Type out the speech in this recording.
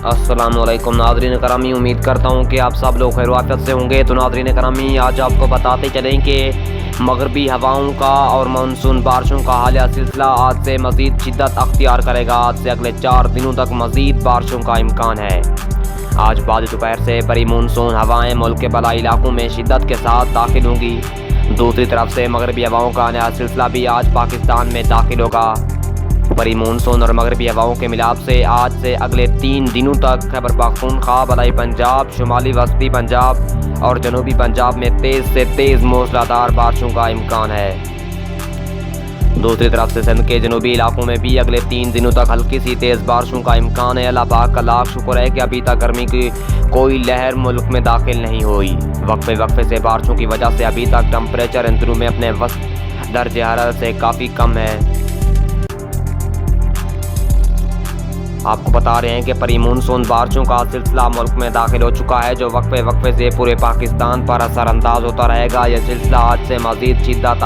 अस्सलाम वालेकुम नाज़रीन करामी, उम्मीद करता हूँ कि आप सब लोग खैर आफियत से होंगे। तो नाज़रीन करामी, आज आपको बताते चलें कि मगरबी हवाओं का और मानसून बारिशों का हालिया सिलसिला आज से मज़ीद शिद्दत अख्तियार करेगा। आज से अगले 4 दिनों तक मज़ीद बारिशों का इम्कान है। आज बाद दोपहर से बड़ी मानसून हवाएँ मुल्क के बलाई इलाकों में शिद्दत के साथ दाखिल होंगी। दूसरी तरफ से मगरबी हवाओं का नया सिलसिला भी आज पाकिस्तान में दाखिल होगा। बड़ी मानसून और मगरबी हवाओं के मिलाप से आज से अगले 3 दिनों तक खैबर पख्तूनख्वा, बलाई पंजाब, शुमाली वस्ती पंजाब और जनूबी पंजाब में तेज़ से तेज़ मूसलाधार बारिशों का इम्कान है। दूसरी तरफ से सिंध के जनूबी इलाकों में भी अगले 3 दिनों तक हल्की सी तेज़ बारिशों का इम्कान है। अल्लाह पाक का लाख शुक्र है कि अभी तक गर्मी की कोई लहर मुल्क में दाखिल नहीं हुई। वक्फे से बारिशों की वजह से अभी तक टेम्परेचर इन दिनों में अपने वस्त दर्ज हरारत से काफ़ी कम है। आपको बता रहे हैं कि परी मानसून बारिशों का सिलसिला मुल्क में दाखिल हो चुका है, जो वक्फे से पूरे पाकिस्तान पर असर अंदाज होता रहेगा। यह सिलसिला आज से मज़ीद शिद्दत